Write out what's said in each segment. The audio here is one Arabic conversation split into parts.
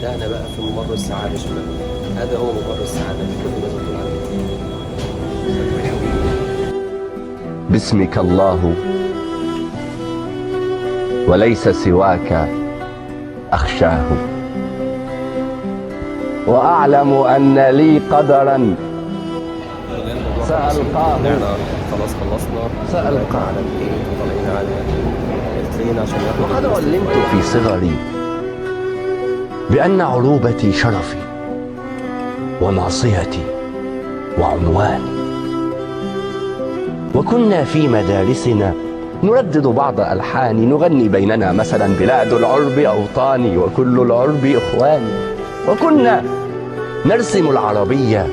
بدأنا بقى في ممر السعادة يا شباب. هذا هو ممر السعادة اللي كل ما تقول عليه. باسمك الله وليس سواك أخشاه، وأعلم أن لي قدرا سألقاه. خلاص خلصنا. سألقاه على البيت وطلعنا على الترين عشان ناخد وقد علمت في صغري بأن عروبتي شرفي وناصيتي وعنواني، وكنا في مدارسنا نردد بعض ألحان نغني بيننا مثلا بلاد العرب أوطاني وكل العرب إخواني، وكنا نرسم العربية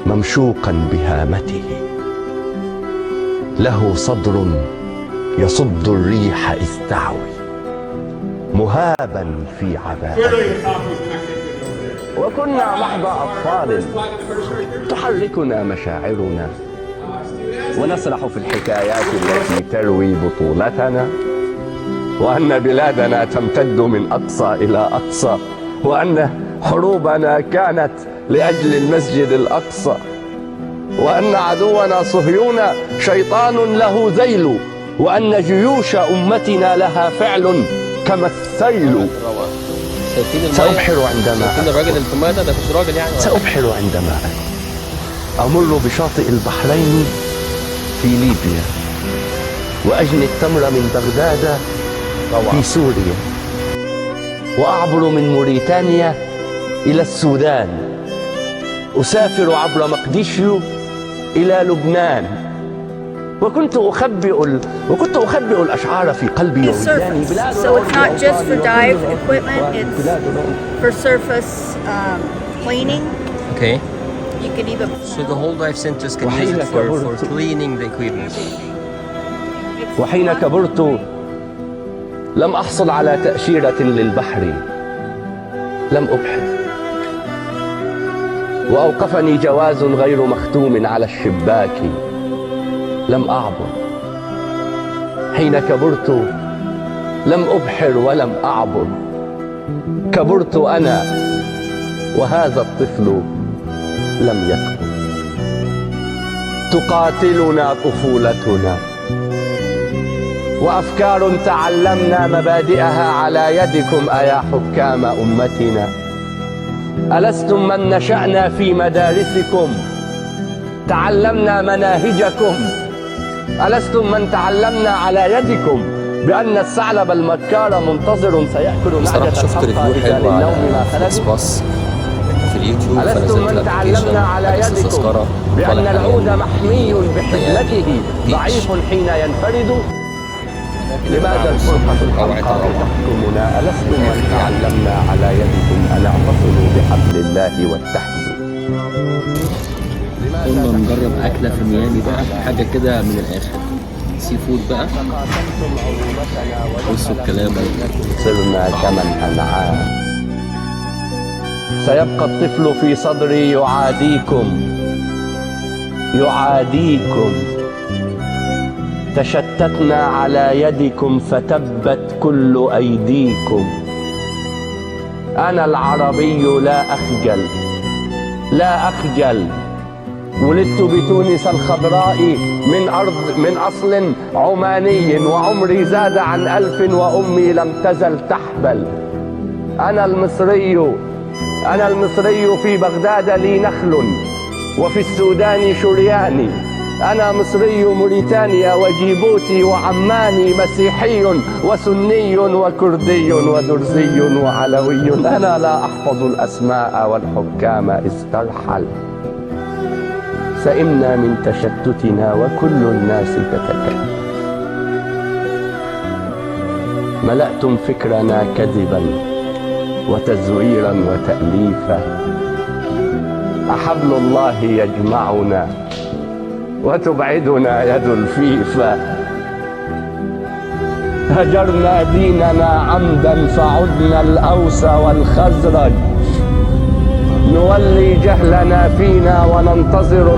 ممشوقا بهامته، له صدر يصد الريح إذ تعوي مهابا في عباءته، وكنا محض أطفال تحركنا مشاعرنا ونسرح في الحكايات التي تروي بطولتنا، وأن بلادنا تمتد من أقصى إلى أقصى، وأن حروبنا كانت لأجل المسجد الأقصى، وأن عدونا صهيون شيطان له ذيل، وأن جيوش أمتنا لها فعل كما السيل. سأبحر عندما الراجل الفمادة ده مش راجل يعني. سأبحر عندما أمر بشاطئ البحرين في ليبيا، وأجني التمر من بغداد في سوريا، وأعبر من موريتانيا إلى السودان، أسافر عبر مقديشيو إلى لبنان، وكنت أخبئ الأشعار في قلبي ووجداني. So it's not just for dive equipment, it's for surface cleaning. Okay. You can even... So the whole dive centers can use it for cleaning the equipment. وحين كبرت لم أحصل على تأشيرة للبحر، لم أبحث، وأوقفني جواز غير مختوم على الشباك، لم أعبر. حين كبرت لم أبحر ولم أعبر، كبرت أنا وهذا الطفل لم يكبر. تقاتلنا طفولتنا وأفكار تعلمنا مبادئها على يدكم أيا حكام أمتنا. ألستم من نشأنا في مدارسكم تعلمنا مناهجكم؟ ألستم من تعلمنا على يدكم بأن الثعلب المكار منتظر سيأكل معدة شفت الحلقة ريفيو إذا حلو على للنوم ما فليكس خلد؟ باص في اليوتيوب، ألستم من تعلمنا على يدكم بأن العود محمي بحزمته ضعيف حين ينفرد؟ لماذا الفرقة الحمقاء تحكمنا؟ ألستم من تعلمنا على يدكم أن اعتصموا بحبل الله واتحدوا؟ قلنا نجرب أكلة في ميامي بقى، حاجة كده من الآخر، سي فود بقى. بصوا الكلام، صرنا كمن أنعام. سيبقى الطفل في صدري يعاديكم يعاديكم. تشتتنا على يدكم فتبت كل أيديكم. أنا العربي لا أخجل لا أخجل. ولدت بتونس الخضراء من أصل عماني، وعمري زاد عن 1000 وأمي لم تزل تحبل. أنا المصري في بغداد لي نخل، وفي السودان شرياني. أنا مصري موريتانيا وجيبوتي وعماني، مسيحي وسني وكردي ودرزي وعلوي. أنا لا أحفظ الأسماء والحكام استرحل. سئمنا من تشتتنا وكل الناس تتكلم. ملأتم فكرنا كذبا وتزويرا وتأليفا. أحبل الله يجمعنا وتبعدنا يد الفيفا. هجرنا ديننا عمدا فعدنا الأوس والخزرج. نولي جهلنا فينا وننتظر